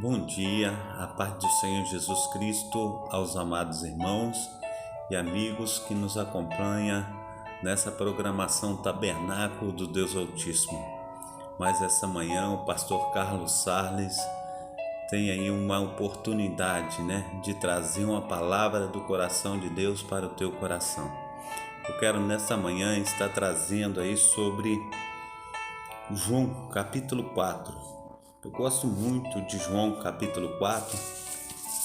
Bom dia, a paz do Senhor Jesus Cristo aos amados irmãos e amigos que nos acompanham nessa programação Tabernáculo do Deus Altíssimo. Mas essa manhã o pastor Carlos Sarles tem aí uma oportunidade, de trazer uma palavra do coração de Deus para o teu coração. Eu quero nessa manhã estar trazendo aí sobre João capítulo 4. Eu gosto muito de João capítulo 4,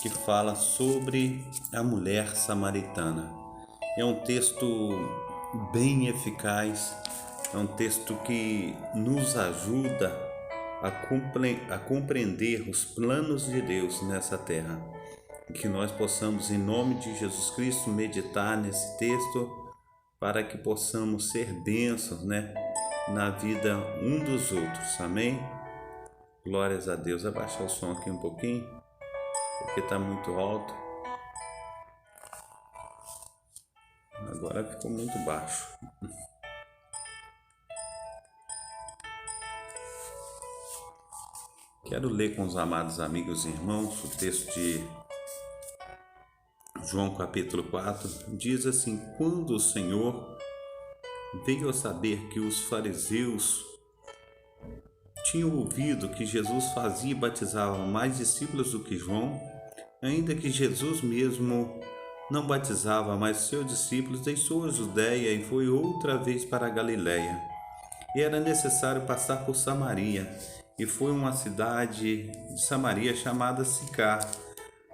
que fala sobre a mulher samaritana. É um texto bem eficaz, é um texto que nos ajuda a compreender os planos de Deus nessa terra. E que nós possamos, em nome de Jesus Cristo, meditar nesse texto para que possamos ser bênçãos, na vida um dos outros. Amém? Glórias a Deus. Abaixar o som aqui um pouquinho, porque está muito alto. Agora ficou muito baixo. Quero ler com os amados amigos e irmãos o texto de João capítulo 4. Diz assim: quando o Senhor veio a saber que os fariseus tinham ouvido que Jesus fazia e batizava mais discípulos do que João, ainda que Jesus mesmo não batizava mais seus discípulos, deixou a Judéia e foi outra vez para a Galiléia. E era necessário passar por Samaria, e foi uma cidade de Samaria chamada Sicar,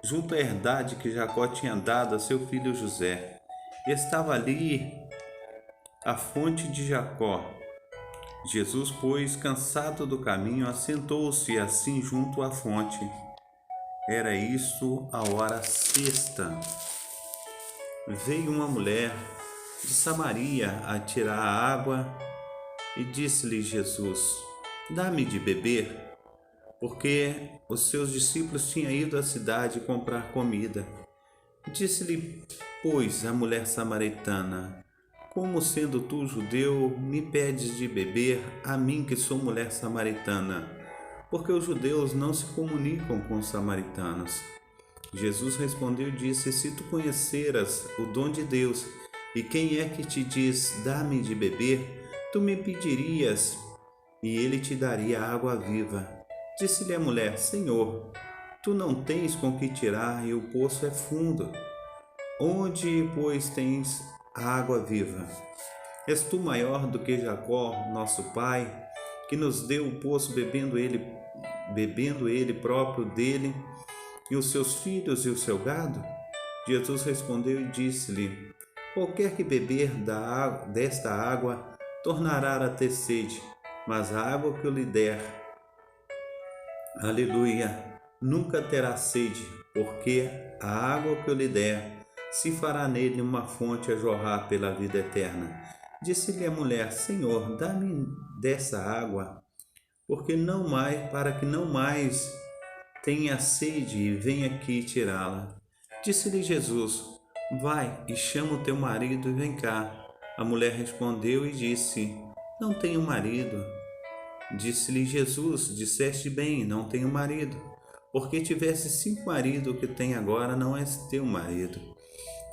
junto à herdade que Jacó tinha dado a seu filho José. E estava ali a fonte de Jacó. Jesus, pois, cansado do caminho, assentou-se assim junto à fonte. Era isso a hora sexta. Veio uma mulher de Samaria a tirar a água e disse-lhe Jesus: dá-me de beber, porque os seus discípulos tinham ido à cidade comprar comida. Disse-lhe, pois, a mulher samaritana: como sendo tu judeu, me pedes de beber, a mim que sou mulher samaritana? Porque os judeus não se comunicam com os samaritanos. Jesus respondeu e disse: se tu conheceras o dom de Deus, e quem é que te diz, dá-me de beber, tu me pedirias, e ele te daria água viva. Disse-lhe a mulher: Senhor, tu não tens com que tirar, e o poço é fundo. Onde, pois, tens a água viva? És tu maior do que Jacó, nosso pai, que nos deu o poço, bebendo ele próprio dele, e os seus filhos e o seu gado? Jesus respondeu e disse-lhe: qualquer que beber desta água tornará a ter sede, mas a água que eu lhe der, aleluia, nunca terá sede, porque a água que eu lhe der se fará nele uma fonte a jorrar pela vida eterna. Disse-lhe a mulher: Senhor, dá-me dessa água, para que não mais tenha sede e venha aqui tirá-la. Disse-lhe Jesus: vai e chama o teu marido e vem cá. A mulher respondeu e disse: não tenho marido. Disse-lhe Jesus: disseste bem, não tenho marido, porque tivesse 5 maridos, o que tem agora não é teu marido.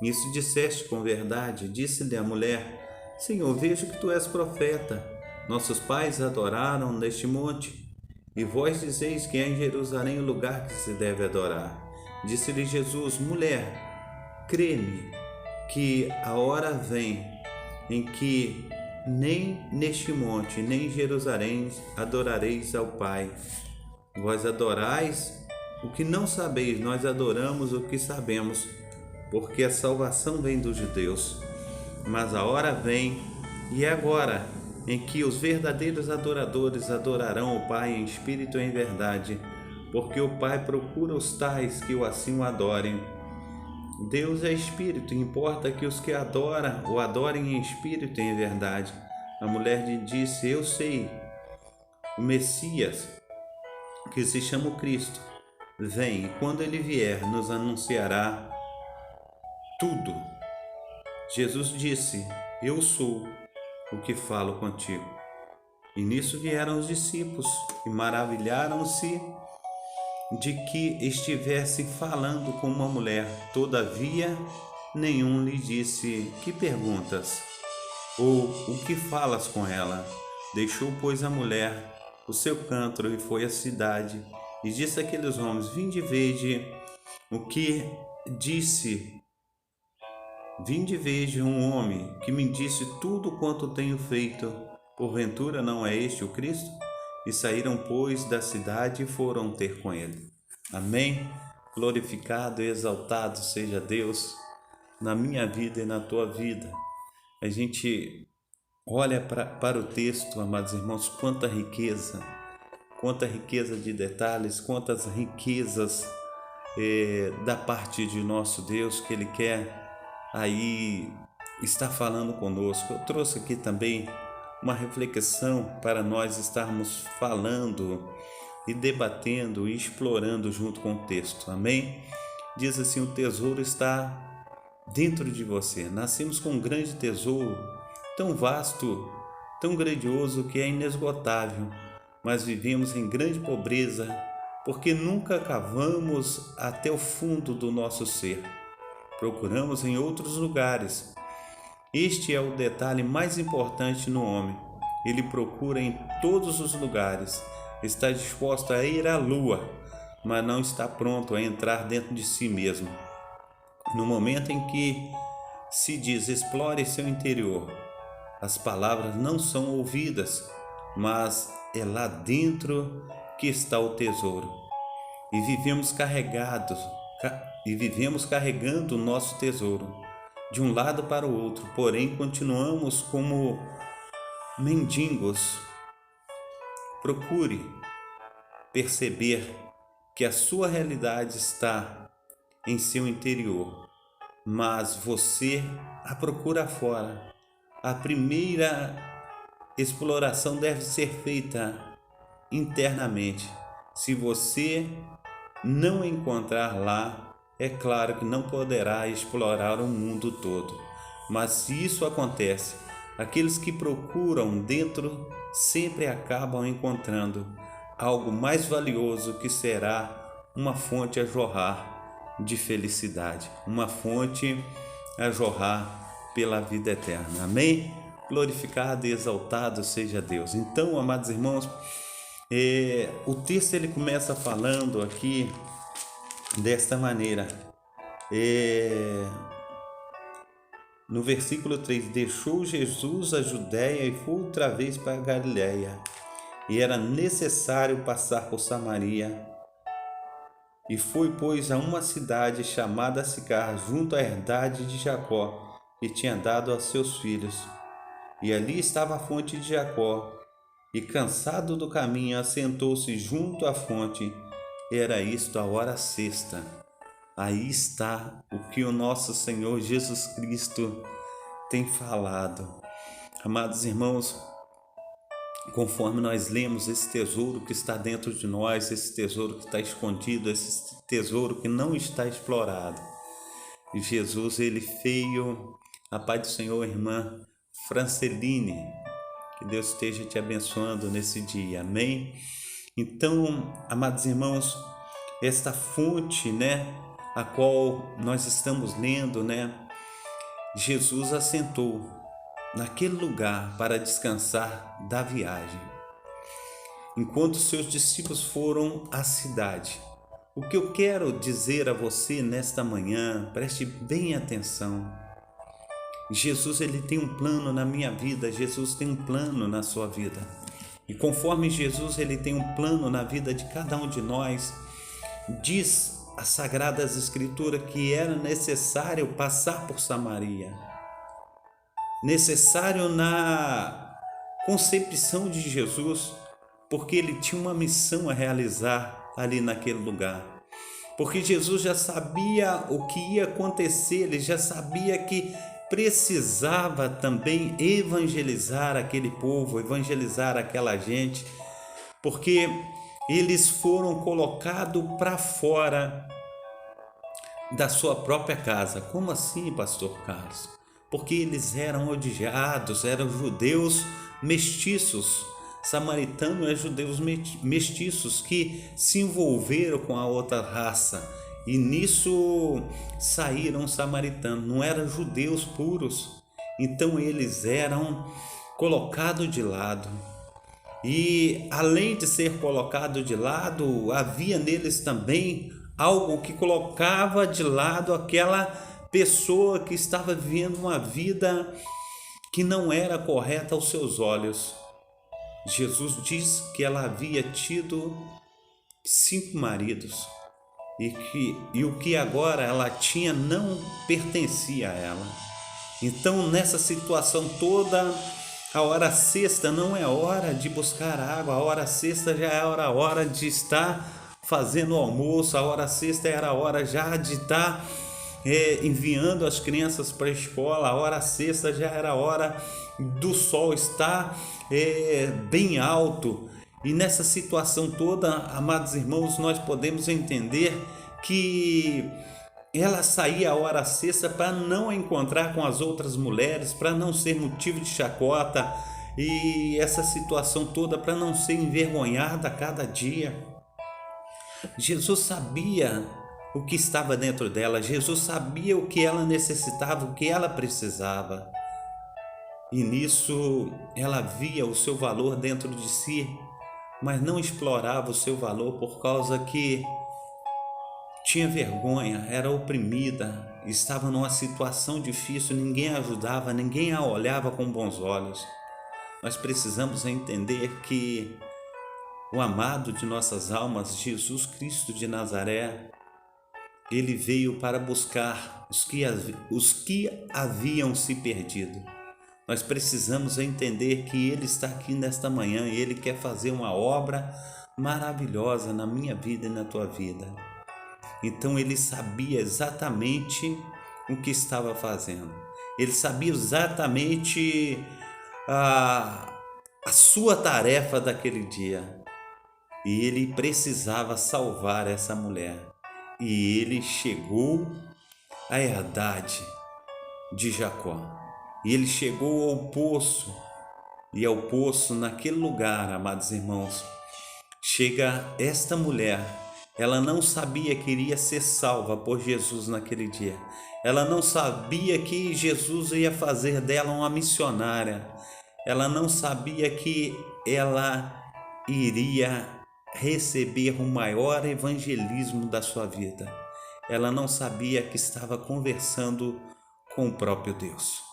Nisso disseste com verdade. Disse-lhe a mulher: Senhor, vejo que tu és profeta. Nossos pais adoraram neste monte, e vós dizeis que é em Jerusalém o lugar que se deve adorar. Disse-lhe Jesus: mulher, crê-me, que a hora vem em que nem neste monte, nem em Jerusalém adorareis ao Pai. Vós adorais o que não sabeis, nós adoramos o que sabemos, porque a salvação vem dos judeus. Mas a hora vem, e é agora, em que os verdadeiros adoradores adorarão o Pai em espírito e em verdade, porque o Pai procura os tais que assim o adorem. Deus é espírito, importa que os que o adorem em espírito e em verdade. A mulher lhe disse: eu sei, o Messias, que se chama o Cristo, vem, e quando ele vier, nos anunciará tudo. Jesus disse: eu sou o que falo contigo. E nisso vieram os discípulos e maravilharam-se de que estivesse falando com uma mulher. Todavia, nenhum lhe disse: que perguntas? Ou o que falas com ela? Deixou, pois, a mulher o seu cântaro e foi à cidade, e disse àqueles homens: vinde e vede o que disse. Vinde e veja um homem que me disse tudo quanto tenho feito. Porventura não é este o Cristo? E saíram, pois, da cidade e foram ter com ele. Amém? Glorificado e exaltado seja Deus na minha vida e na tua vida. A gente olha para o texto, amados irmãos, quanta riqueza de detalhes, quantas riquezas da parte de nosso Deus que Ele quer aí está falando conosco. Eu trouxe aqui também uma reflexão para nós estarmos falando e debatendo e explorando junto com o texto. Amém? Diz assim: o tesouro está dentro de você. Nascemos com um grande tesouro, tão vasto, tão grandioso que é inesgotável, mas vivemos em grande pobreza porque nunca cavamos até o fundo do nosso ser. Procuramos em outros lugares. Este é o detalhe mais importante no homem. Ele procura em todos os lugares. Está disposto a ir à lua, mas não está pronto a entrar dentro de si mesmo. No momento em que se diz explore seu interior, as palavras não são ouvidas, mas é lá dentro que está o tesouro. E vivemos carregando o nosso tesouro de um lado para o outro, porém continuamos como mendigos. Procure perceber que a sua realidade está em seu interior, mas você a procura fora. A primeira exploração deve ser feita internamente. Se você não encontrar lá, é claro que não poderá explorar o mundo todo. Mas se isso acontece, aqueles que procuram dentro sempre acabam encontrando algo mais valioso, que será uma fonte a jorrar de felicidade, uma fonte a jorrar pela vida eterna. Amém? Glorificado e exaltado seja Deus. Então, amados irmãos, o texto ele começa falando aqui desta maneira. No versículo 3: deixou Jesus a Judéia e foi outra vez para a Galiléia, e era necessário passar por Samaria. E foi, pois, a uma cidade chamada Sicar, junto à herdade de Jacó, que tinha dado aos seus filhos. E ali estava a fonte de Jacó. E cansado do caminho, assentou-se junto à fonte. Era isto a hora sexta. Aí está o que o nosso Senhor Jesus Cristo tem falado. Amados irmãos, conforme nós lemos esse tesouro que está dentro de nós, esse tesouro que está escondido, esse tesouro que não está explorado, e Jesus, ele veio. A paz do Senhor, irmã Franceline, que Deus esteja te abençoando nesse dia, amém? Então, amados irmãos, esta fonte, a qual nós estamos lendo, Jesus assentou naquele lugar para descansar da viagem, enquanto seus discípulos foram à cidade. O que eu quero dizer a você nesta manhã, preste bem atenção. Jesus, ele tem um plano na minha vida, Jesus tem um plano na sua vida. E conforme Jesus, ele tem um plano na vida de cada um de nós, diz as Sagradas Escrituras que era necessário passar por Samaria. Necessário na concepção de Jesus, porque ele tinha uma missão a realizar ali naquele lugar. Porque Jesus já sabia o que ia acontecer, ele já sabia que precisava também evangelizar aquele povo, evangelizar aquela gente, porque eles foram colocados para fora da sua própria casa. Como assim, pastor Carlos? Porque eles eram odiados, eram judeus mestiços, Samaritano é judeus mestiços que se envolveram com a outra raça e nisso saíram samaritanos, não eram judeus puros, então eles eram colocados de lado. E além de ser colocado de lado, havia neles também algo que colocava de lado aquela pessoa que estava vivendo uma vida que não era correta aos seus olhos. Jesus diz que ela havia tido 5 maridos e o que agora ela tinha não pertencia a ela. Então, nessa situação toda, a hora sexta não é hora de buscar água, a hora sexta já era a hora de estar fazendo o almoço, a hora sexta era a hora já de estar enviando as crianças para a escola, a hora sexta já era a hora do sol estar bem alto. E nessa situação toda, amados irmãos, nós podemos entender que ela saía a hora sexta para não encontrar com as outras mulheres, para não ser motivo de chacota, e essa situação toda para não ser envergonhada a cada dia. Jesus sabia o que estava dentro dela, Jesus sabia o que ela necessitava, o que ela precisava. E nisso ela via o seu valor dentro de si, mas não explorava o seu valor por causa que tinha vergonha, era oprimida, estava numa situação difícil, ninguém a ajudava, ninguém a olhava com bons olhos. Nós precisamos entender que o amado de nossas almas, Jesus Cristo de Nazaré, ele veio para buscar os que haviam se perdido. Nós precisamos entender que Ele está aqui nesta manhã e Ele quer fazer uma obra maravilhosa na minha vida e na tua vida. Então Ele sabia exatamente o que estava fazendo. Ele sabia exatamente a sua tarefa daquele dia. E Ele precisava salvar essa mulher. E Ele chegou à herdade de Jacó. E ele chegou ao poço, e ao poço, naquele lugar, amados irmãos, chega esta mulher. Ela não sabia que iria ser salva por Jesus naquele dia. Ela não sabia que Jesus ia fazer dela uma missionária. Ela não sabia que ela iria receber o maior evangelismo da sua vida. Ela não sabia que estava conversando com o próprio Deus.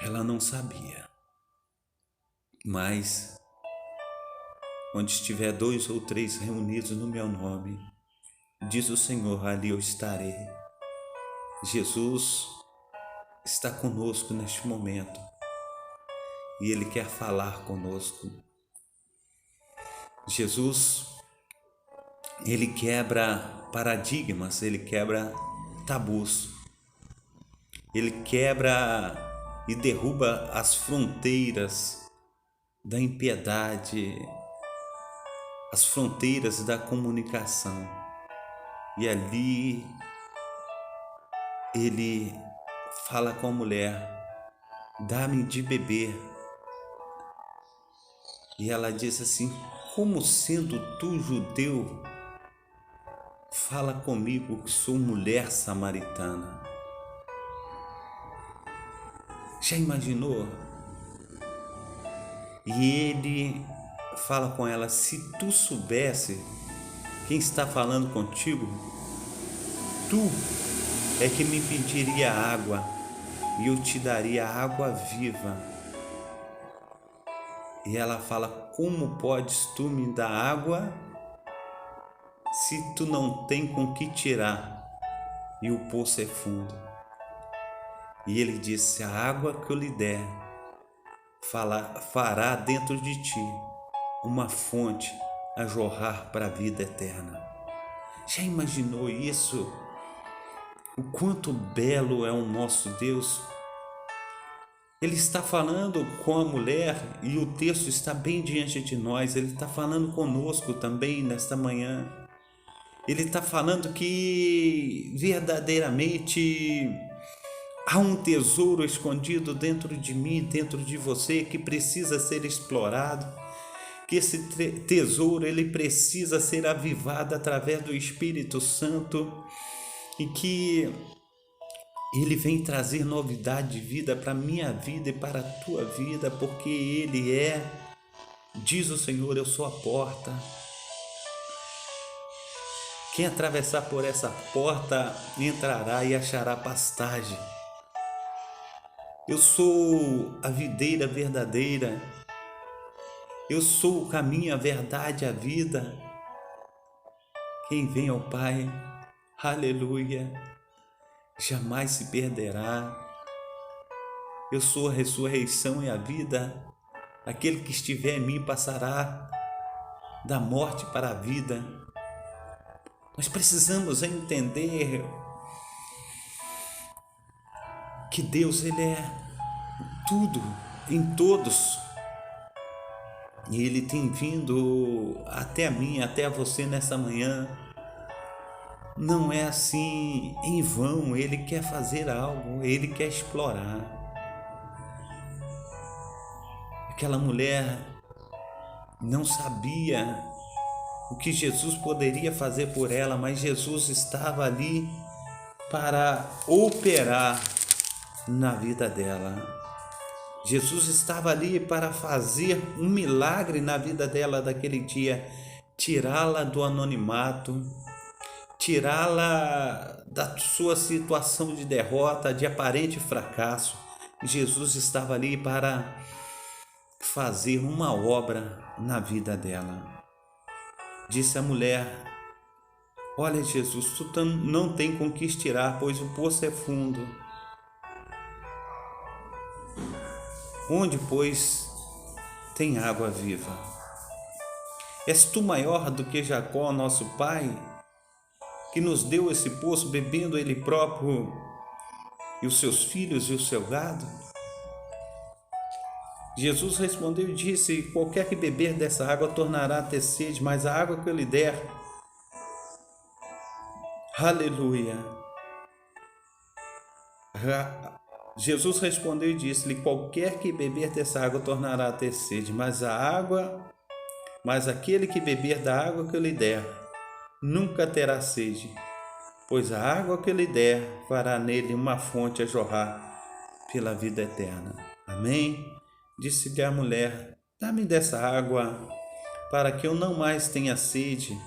Ela não sabia, mas onde estiver 2 ou 3 reunidos no meu nome, diz o Senhor, ali eu estarei. Jesus está conosco neste momento e Ele quer falar conosco. Jesus, Ele quebra paradigmas, Ele quebra tabus, Ele quebra e derruba as fronteiras da impiedade, as fronteiras da comunicação. E ali Ele fala com a mulher, dá-me de beber. E ela diz assim, como sendo tu judeu, fala comigo que sou mulher samaritana. Já imaginou? E ele fala com ela, se tu soubesse quem está falando contigo, tu é que me pediria água e eu te daria água viva. E ela fala, como podes tu me dar água se tu não tem com que tirar e o poço é fundo? E ele disse, a água que eu lhe der fará dentro de ti uma fonte a jorrar para a vida eterna. Já imaginou isso? O quanto belo é o nosso Deus? Ele está falando com a mulher e o texto está bem diante de nós. Ele está falando conosco também nesta manhã. Ele está falando que verdadeiramente Há um tesouro escondido dentro de mim, dentro de você, que precisa ser explorado, que esse tesouro ele precisa ser avivado através do Espírito Santo e que ele vem trazer novidade de vida para a minha vida e para a tua vida, porque ele diz o Senhor, eu sou a porta. Quem atravessar por essa porta entrará e achará pastagem. Eu sou a videira verdadeira. Eu sou o caminho, a verdade, a vida. Quem vem ao Pai, aleluia, jamais se perderá. Eu sou a ressurreição e a vida. Aquele que estiver em mim passará da morte para a vida. Nós precisamos entender que Deus ele é tudo em todos. E Ele tem vindo até a mim, até a você nessa manhã. Não é assim em vão, Ele quer fazer algo, Ele quer explorar. Aquela mulher não sabia o que Jesus poderia fazer por ela, mas Jesus estava ali para operar na vida dela. Jesus estava ali para fazer um milagre na vida dela daquele dia, tirá-la do anonimato, tirá-la da sua situação de derrota, de aparente fracasso. Jesus estava ali para fazer uma obra na vida dela. Disse a mulher: olha, Jesus, tu não tem com que tirar, pois o poço é fundo. Onde, pois, tem água viva? És tu maior do que Jacó, nosso pai, que nos deu esse poço, bebendo ele próprio e os seus filhos e o seu gado? Jesus respondeu e disse: qualquer que beber dessa água tornará a ter sede, mas a água que eu lhe der, aleluia. Jesus respondeu e disse-lhe: qualquer que beber dessa água tornará a ter sede, mas aquele que beber da água que eu lhe der, nunca terá sede, pois a água que eu lhe der fará nele uma fonte a jorrar pela vida eterna. Amém? Disse-lhe a mulher: dá-me dessa água, para que eu não mais tenha sede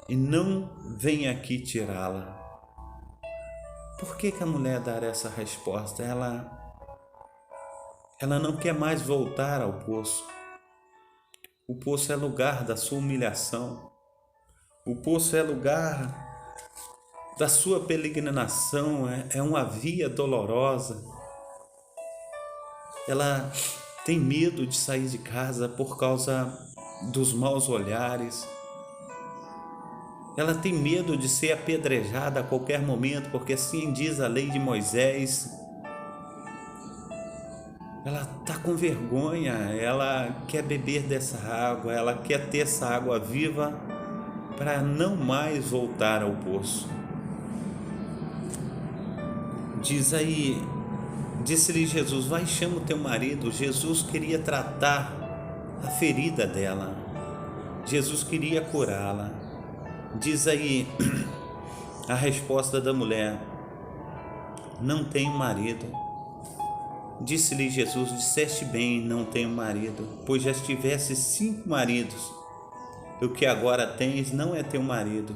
e não venha aqui tirá-la. Por que a mulher dar essa resposta? Ela não quer mais voltar ao poço. O poço é lugar da sua humilhação. O poço é lugar da sua peregrinação, é uma via dolorosa. Ela tem medo de sair de casa por causa dos maus olhares. Ela tem medo de ser apedrejada a qualquer momento, porque assim diz a lei de Moisés. Ela está com vergonha, ela quer beber dessa água, ela quer ter essa água viva para não mais voltar ao poço. Disse-lhe Jesus: vai, chama o teu marido. Jesus queria tratar a ferida dela. Jesus queria curá-la. Diz aí a resposta da mulher: não tenho marido. Disse-lhe Jesus: disseste bem, não tenho marido, pois já tivesse 5 maridos. O que agora tens não é teu marido.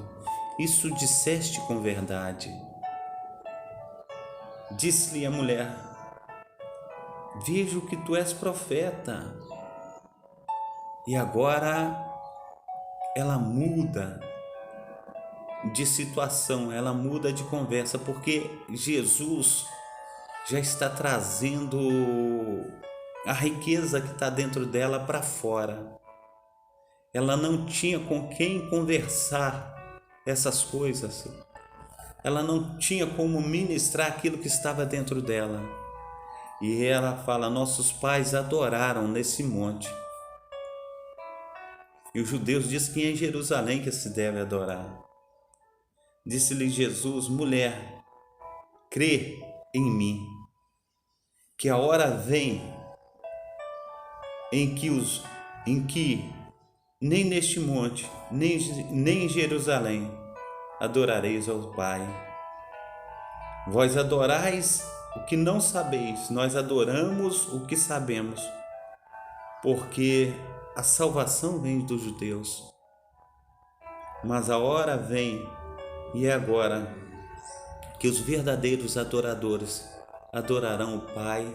Isso disseste com verdade. Disse-lhe a mulher: vejo que tu és profeta. E agora ela muda de situação, ela muda de conversa, porque Jesus já está trazendo a riqueza que está dentro dela para fora. Ela não tinha com quem conversar essas coisas. Ela não tinha como ministrar aquilo que estava dentro dela. E ela fala: nossos pais adoraram nesse monte. E os judeus dizem que é em Jerusalém que se deve adorar. Disse-lhe Jesus: mulher, crê em mim, que a hora vem em que nem neste monte, nem em Jerusalém adorareis ao Pai. Vós adorais o que não sabeis, nós adoramos o que sabemos, porque a salvação vem dos judeus. Mas a hora vem, e é agora, que os verdadeiros adoradores adorarão o Pai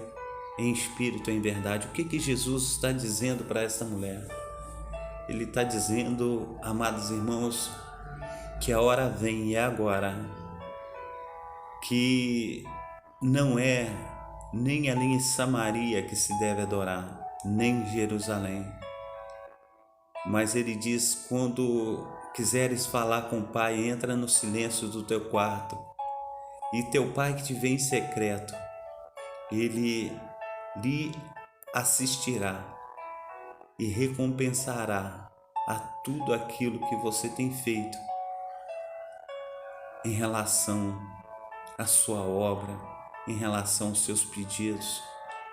em espírito e em verdade. O que Jesus está dizendo para essa mulher? Ele está dizendo, amados irmãos, que a hora vem, e é agora, que não é nem ali em Samaria que se deve adorar, nem em Jerusalém. Mas ele diz, quando quiseres falar com o Pai, entra no silêncio do teu quarto, e teu Pai que te vê em secreto, ele lhe assistirá e recompensará a tudo aquilo que você tem feito em relação à sua obra, em relação aos seus pedidos,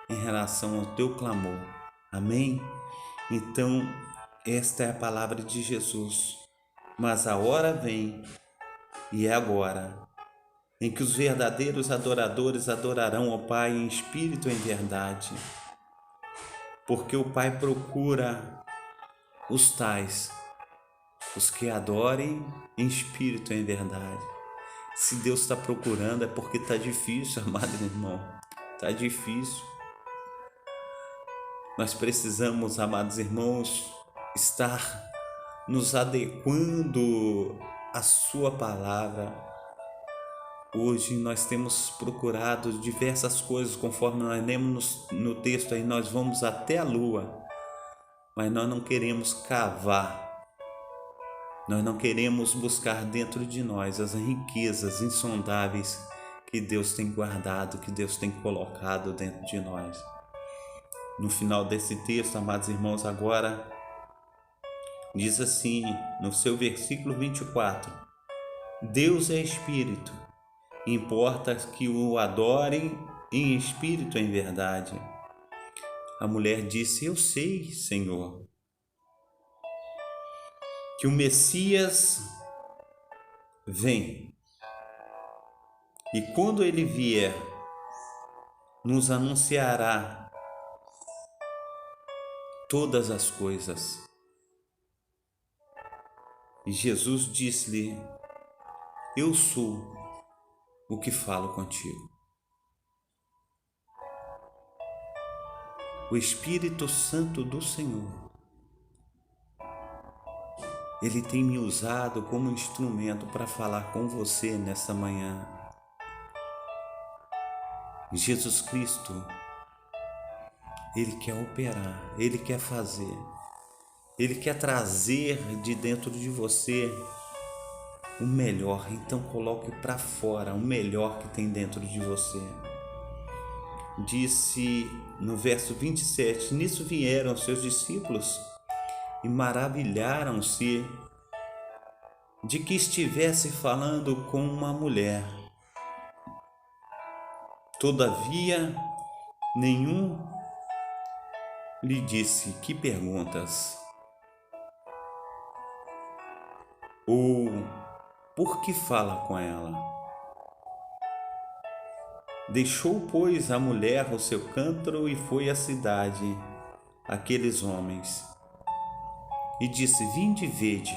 em relação ao teu clamor. Amém? Então, esta é a palavra de Jesus. Mas a hora vem, e é agora, em que os verdadeiros adoradores adorarão ao Pai em espírito e em verdade, porque o Pai procura os tais, os que adorem em espírito e em verdade. Se Deus está procurando, é porque está difícil, amado irmão, está difícil. Nós precisamos, amados irmãos, estar nos adequando à sua palavra. Hoje nós temos procurado diversas coisas, conforme nós lemos no texto aí, nós vamos até a lua, mas nós não queremos cavar, nós não queremos buscar dentro de nós as riquezas insondáveis que Deus tem guardado, que Deus tem colocado dentro de nós. No final desse texto, amados irmãos, agora diz assim, no seu versículo 24, Deus é Espírito, importa que o adorem em espírito e em verdade. A mulher disse, eu sei, Senhor, que o Messias vem, e quando ele vier, nos anunciará todas as coisas. E Jesus disse-lhe, eu sou o que falo contigo. O Espírito Santo do Senhor, ele tem me usado como instrumento para falar com você nesta manhã. Jesus Cristo, ele quer operar, ele quer fazer, ele quer trazer de dentro de você o melhor. Então coloque para fora o melhor que tem dentro de você. Disse no verso 27, nisso vieram seus discípulos e maravilharam-se de que estivesse falando com uma mulher. Todavia, nenhum lhe disse, que perguntas? Ou por que fala com ela? Deixou, pois, a mulher o seu cântaro e foi à cidade, aqueles homens, e disse, vinde e vede,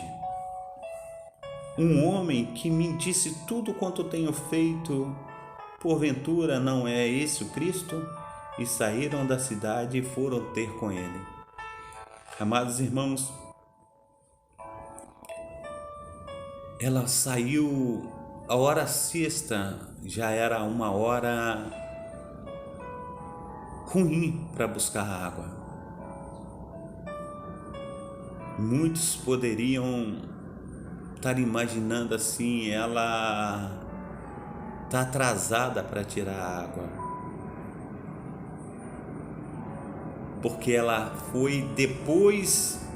um homem que me disse tudo quanto tenho feito, porventura não é esse o Cristo? E saíram da cidade e foram ter com ele. Amados irmãos, ela saiu, a hora sexta já era uma hora ruim para buscar água. Muitos poderiam estar imaginando assim, ela está atrasada para tirar água, porque ela foi depois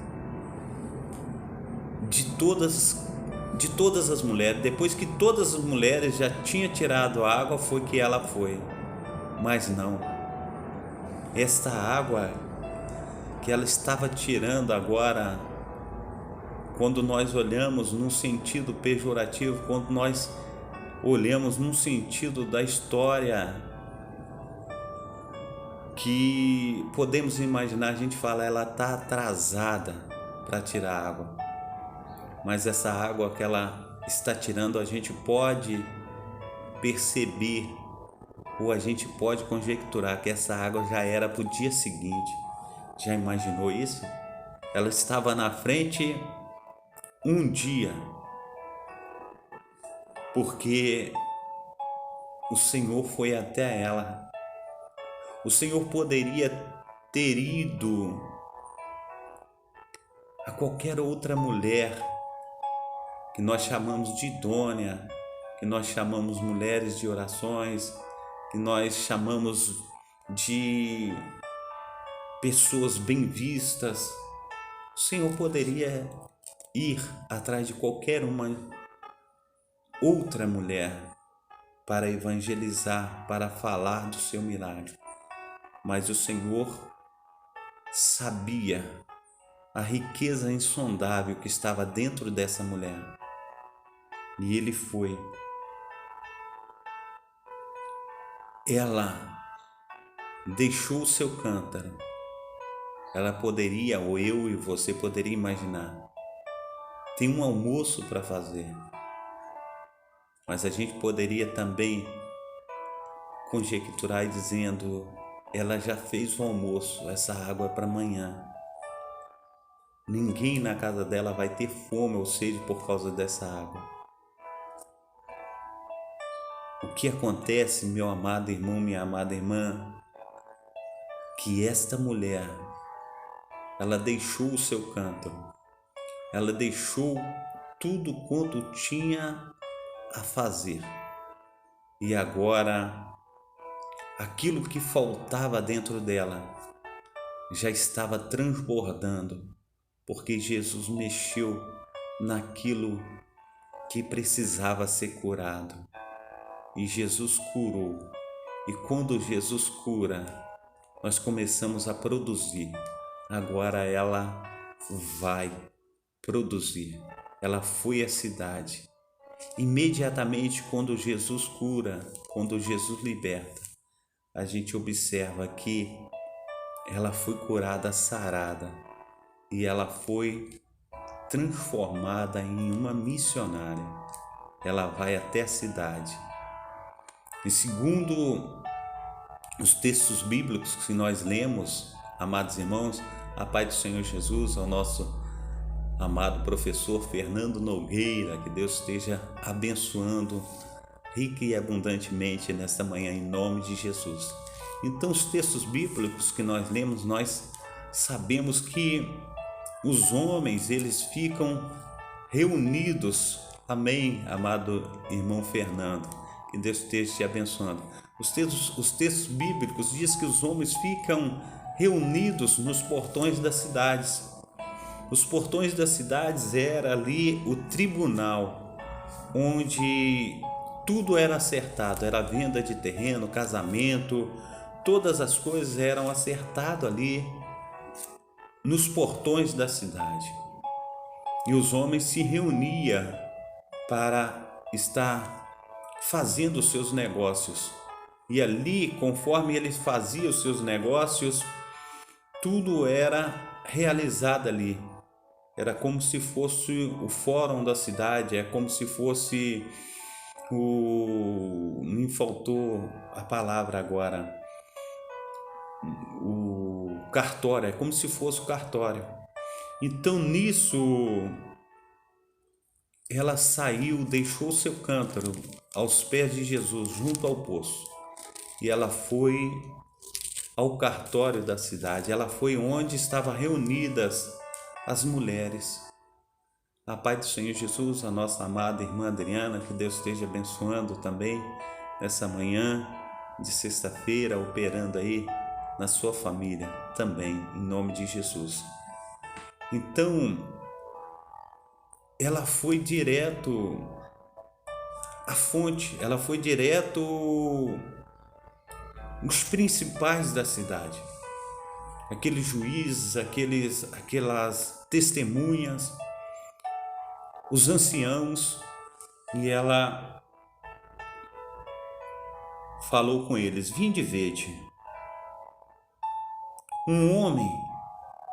de de todas as mulheres. Depois que todas as mulheres já tinham tirado a água, foi que ela foi. Mas não, esta água que ela estava tirando agora, quando nós olhamos num sentido pejorativo, quando nós olhamos num sentido da história que podemos imaginar, a gente fala, ela está atrasada para tirar água. Mas essa água que ela está tirando, a gente pode perceber, ou a gente pode conjecturar que essa água já era para o dia seguinte. Já imaginou isso? Ela estava na frente um dia, porque o Senhor foi até ela. O Senhor poderia ter ido a qualquer outra mulher que nós chamamos de idônea, que nós chamamos mulheres de orações, que nós chamamos de pessoas bem vistas. O Senhor poderia ir atrás de qualquer uma outra mulher para evangelizar, para falar do seu milagre. Mas o Senhor sabia a riqueza insondável que estava dentro dessa mulher. E ele foi. Ela deixou o seu cântaro. Ela poderia, ou eu e você poderia imaginar, tem um almoço para fazer. Mas a gente poderia também conjecturar e dizendo, ela já fez o almoço, essa água é para amanhã. Ninguém na casa dela vai ter fome ou sede por causa dessa água. O que acontece, meu amado irmão, minha amada irmã, que esta mulher, ela deixou o seu cântaro, ela deixou tudo quanto tinha a fazer. E agora, aquilo que faltava dentro dela já estava transbordando, porque Jesus mexeu naquilo que precisava ser curado. E Jesus curou. E quando Jesus cura, nós começamos a produzir. Agora ela vai produzir. Ela foi à cidade. Imediatamente quando Jesus cura, quando Jesus liberta, a gente observa que ela foi curada, sarada, e ela foi transformada em uma missionária. Ela vai até a cidade. E segundo os textos bíblicos que nós lemos, amados irmãos, a paz do Senhor Jesus, ao nosso amado professor Fernando Nogueira, que Deus esteja abençoando rica e abundantemente nesta manhã, em nome de Jesus. Então, os textos bíblicos que nós lemos, nós sabemos que os homens, eles ficam reunidos. Amém, amado irmão Fernando, que Deus esteja te abençoando. Os textos bíblicos dizem que os homens ficam reunidos nos portões das cidades. Os portões das cidades era ali o tribunal, onde tudo era acertado, era venda de terreno, casamento, todas as coisas eram acertadas ali nos portões da cidade. E os homens se reuniam para estar fazendo os seus negócios. E ali, conforme eles faziam os seus negócios, tudo era realizado ali. Era como se fosse o fórum da cidade, é como se fosse me faltou a palavra agora, o cartório, é como se fosse o cartório. Então nisso ela saiu, deixou seu cântaro aos pés de Jesus, junto ao poço, e ela foi ao cartório da cidade. Ela foi onde estavam reunidas as mulheres. A paz do Senhor Jesus, a nossa amada irmã Adriana, que Deus esteja abençoando também nessa manhã de sexta-feira, operando aí na sua família também, em nome de Jesus. Então, ela foi direto à fonte, ela foi direto os principais da cidade, aqueles juízes, aquelas testemunhas, os anciãos, e ela falou com eles: vinde vede um homem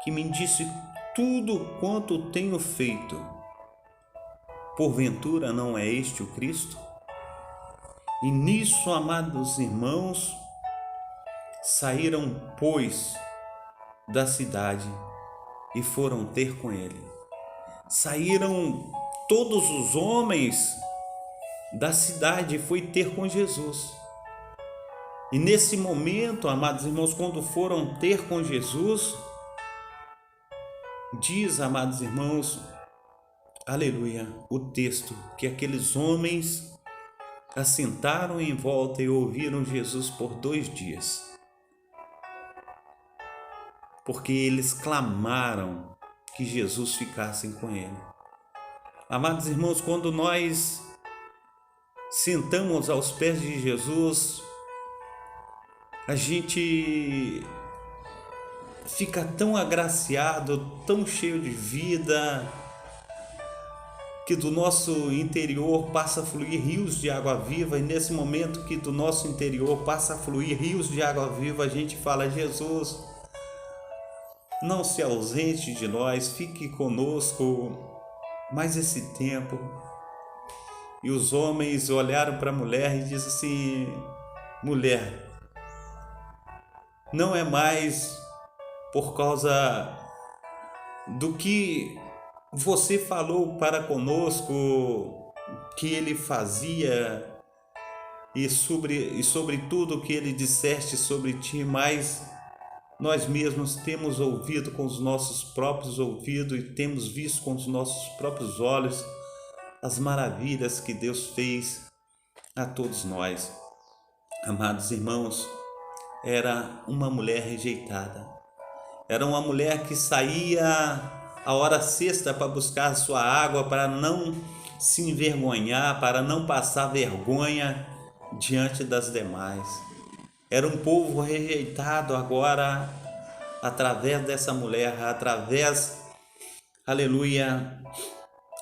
que me disse tudo quanto tenho feito. Porventura não é este o Cristo? E nisso, amados irmãos, saíram, pois, da cidade e foram ter com ele. Saíram todos os homens da cidade e foi ter com Jesus. E nesse momento, amados irmãos, quando foram ter com Jesus, diz, amados irmãos, aleluia, o texto, que aqueles homens assentaram em volta e ouviram Jesus por 2 dias. Porque eles clamaram que Jesus ficasse com ele. Amados irmãos, quando nós sentamos aos pés de Jesus, a gente fica tão agraciado, tão cheio de vida, que do nosso interior passa a fluir rios de água viva, e nesse momento que do nosso interior passa a fluir rios de água viva, a gente fala: Jesus, não se ausente de nós, fique conosco mais esse tempo. E os homens olharam para a mulher e disseram assim: mulher, não é mais por causa do que você falou para conosco que ele fazia e sobre tudo que ele disseste sobre ti, mas nós mesmos temos ouvido com os nossos próprios ouvidos e temos visto com os nossos próprios olhos as maravilhas que Deus fez a todos nós. Amados irmãos, era uma mulher rejeitada. Era uma mulher que saía a hora sexta para buscar a sua água, para não se envergonhar, para não passar vergonha diante das demais. Era um povo rejeitado agora, através dessa mulher, através, aleluia,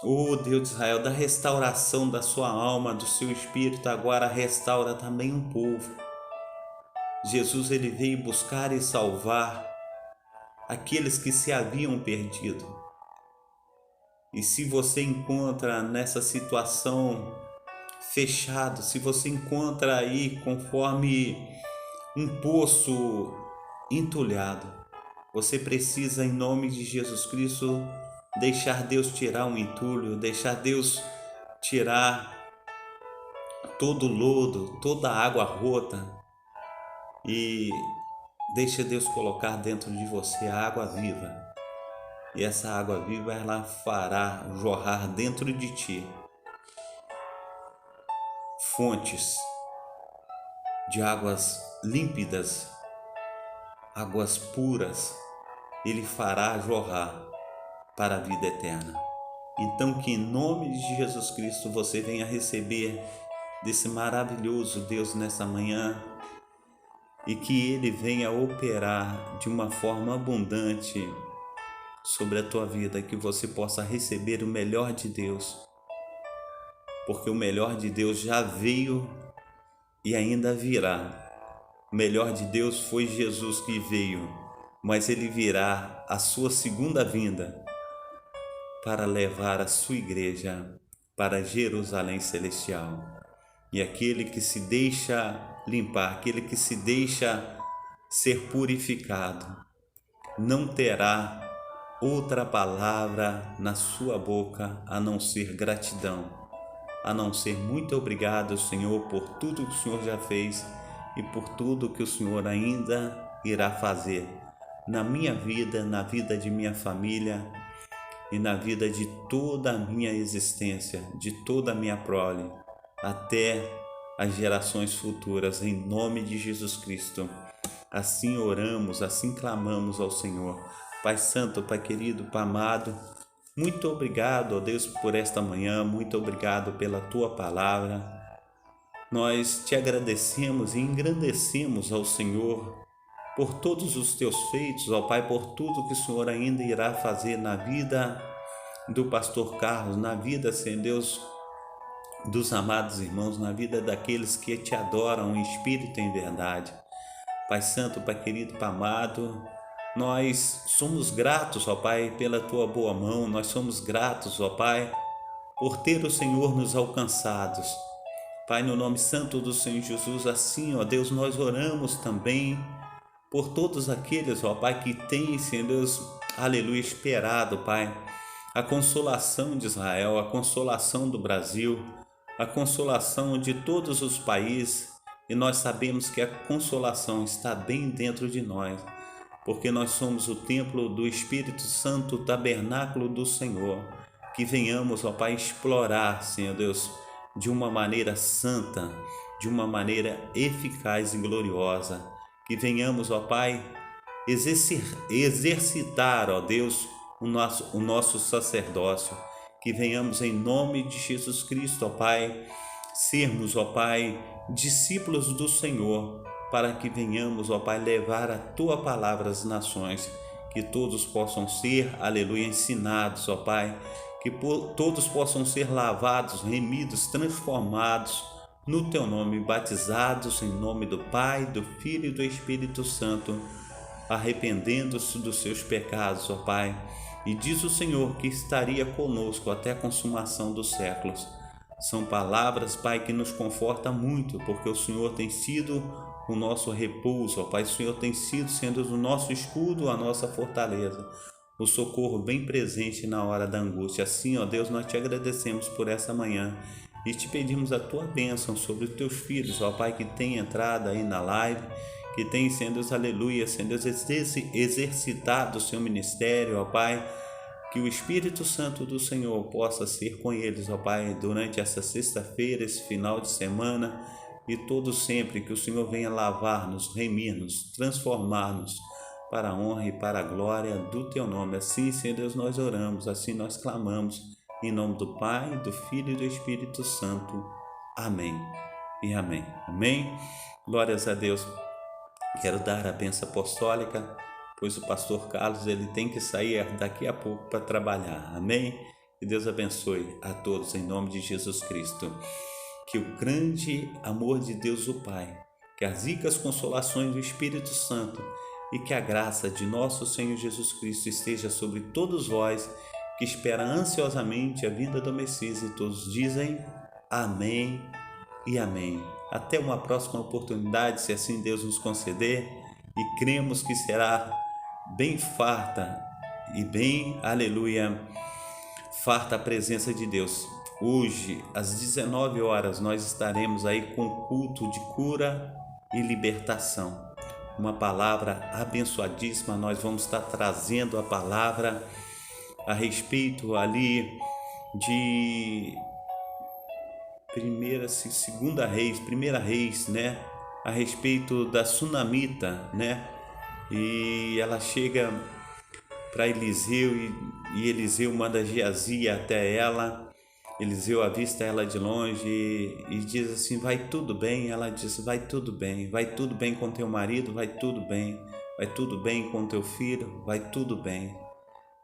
oh Deus de Israel, da restauração da sua alma, do seu espírito, agora restaura também um povo. Jesus, ele veio buscar e salvar aqueles que se haviam perdido. E se você encontra nessa situação fechado, se você encontra aí conforme um poço entulhado, você precisa, em nome de Jesus Cristo, deixar Deus tirar um entulho, deixar Deus tirar todo o lodo, toda a água rota, e deixa Deus colocar dentro de você a água viva. E essa água viva, ela fará jorrar dentro de ti fontes de águas límpidas, águas puras. Ele fará jorrar para a vida eterna. Então, que em nome de Jesus Cristo você venha receber desse maravilhoso Deus nessa manhã, e que Ele venha operar de uma forma abundante sobre a tua vida, que você possa receber o melhor de Deus, porque o melhor de Deus já veio e ainda virá. O melhor de Deus foi Jesus que veio, mas Ele virá a sua segunda vinda para levar a sua igreja para Jerusalém celestial. E aquele que se deixa limpar, aquele que se deixa ser purificado, não terá outra palavra na sua boca a não ser gratidão, a não ser muito obrigado, Senhor, por tudo que o Senhor já fez e por tudo que o Senhor ainda irá fazer na minha vida, na vida de minha família e na vida de toda a minha existência, de toda a minha prole, até as gerações futuras, em nome de Jesus Cristo. Assim oramos, assim clamamos ao Senhor. Pai Santo, Pai querido, Pai amado, Muito obrigado, ó Deus, por esta manhã, muito obrigado pela tua palavra. Nós te agradecemos e engrandecemos ao Senhor por todos os teus feitos, ó Pai, por tudo que o Senhor ainda irá fazer na vida do pastor Carlos, na vida, Senhor Deus, dos amados irmãos, na vida daqueles que te adoram em espírito e em verdade. Pai Santo, Pai querido, Pai amado, nós somos gratos, ó Pai, pela tua boa mão, nós somos gratos, ó Pai, por ter o Senhor nos alcançados. Pai, no nome santo do Senhor Jesus, assim, ó Deus, nós oramos também por todos aqueles, ó Pai, que têm, Senhor Deus, aleluia, esperado, Pai, a consolação de Israel, a consolação do Brasil, a consolação de todos os países, e nós sabemos que a consolação está bem dentro de nós, porque nós somos o templo do Espírito Santo, o tabernáculo do Senhor. Que venhamos, ó Pai, explorar, Senhor Deus, de uma maneira santa, de uma maneira eficaz e gloriosa. Que venhamos, ó Pai, exercitar, ó Deus, o nosso sacerdócio. Que venhamos em nome de Jesus Cristo, ó Pai, sermos, ó Pai, discípulos do Senhor, para que venhamos, ó Pai, levar a Tua palavra às nações, que todos possam ser, aleluia, ensinados, ó Pai, que todos possam ser lavados, remidos, transformados no Teu nome, batizados em nome do Pai, do Filho e do Espírito Santo, arrependendo-se dos seus pecados, ó Pai. E diz o Senhor que estaria conosco até a consumação dos séculos. São palavras, Pai, que nos conforta muito, porque o Senhor tem sido o nosso repouso, ó Pai. O Senhor tem sido, sendo o nosso escudo, a nossa fortaleza, o socorro bem presente na hora da angústia. Assim, ó Deus, nós te agradecemos por essa manhã e te pedimos a tua bênção sobre os teus filhos, ó Pai, que tem entrado aí na live, que tem, sendo Deus, aleluia, sendo Deus, exercitado o seu ministério, ó Pai, que o Espírito Santo do Senhor possa ser com eles, ó Pai, durante essa sexta-feira, esse final de semana, e todo sempre, que o Senhor venha lavar-nos, remir-nos, transformar-nos para a honra e para a glória do Teu nome. Assim, Senhor Deus, nós oramos, assim nós clamamos, em nome do Pai, do Filho e do Espírito Santo. Amém e amém. Amém. Glórias a Deus. Quero dar a bênção apostólica, pois o pastor Carlos ele tem que sair daqui a pouco para trabalhar. Amém? Que Deus abençoe a todos em nome de Jesus Cristo. Que o grande amor de Deus o Pai, que as ricas consolações do Espírito Santo e que a graça de nosso Senhor Jesus Cristo esteja sobre todos vós que esperam ansiosamente a vinda do Messias, e todos dizem amém e amém. Até uma próxima oportunidade, se assim Deus nos conceder, e cremos que será bem farta e bem, aleluia, farta a presença de Deus. Hoje, às 19 horas, nós estaremos aí com culto de cura e libertação. Uma palavra abençoadíssima, nós vamos estar trazendo a palavra a respeito ali de Primeira Reis, né? A respeito da Sunamita, né? E ela chega para Eliseu e Eliseu manda Geazi até ela. Eliseu avista ela de longe e diz assim: vai tudo bem. Ela diz: vai tudo bem. Vai tudo bem com teu marido? Vai tudo bem. Vai tudo bem com teu filho? Vai tudo bem.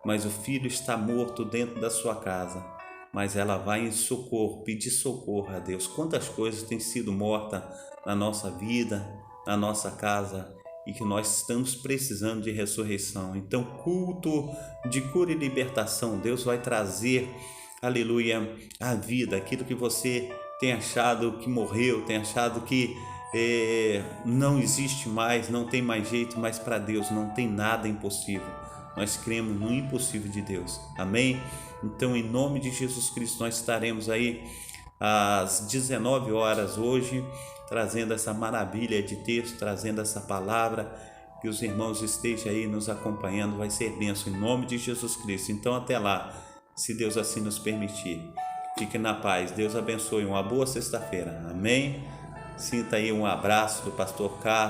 Mas o filho está morto dentro da sua casa. Mas ela vai em socorro, pedir socorro a Deus. Quantas coisas têm sido mortas na nossa vida, na nossa casa, e que nós estamos precisando de ressurreição. Então, culto de cura e libertação, Deus vai trazer, aleluia, a vida, aquilo que você tem achado que morreu, tem achado que não existe mais, não tem mais jeito, mas para Deus não tem nada impossível. Nós cremos no impossível de Deus. Amém? Então, em nome de Jesus Cristo, nós estaremos aí às 19 horas hoje, trazendo essa maravilha de texto, trazendo essa palavra, que os irmãos estejam aí nos acompanhando, vai ser bênção em nome de Jesus Cristo. Então, até lá, se Deus assim nos permitir. Fique na paz. Deus abençoe. Uma boa sexta-feira. Amém? Sinta aí um abraço do pastor Carlos.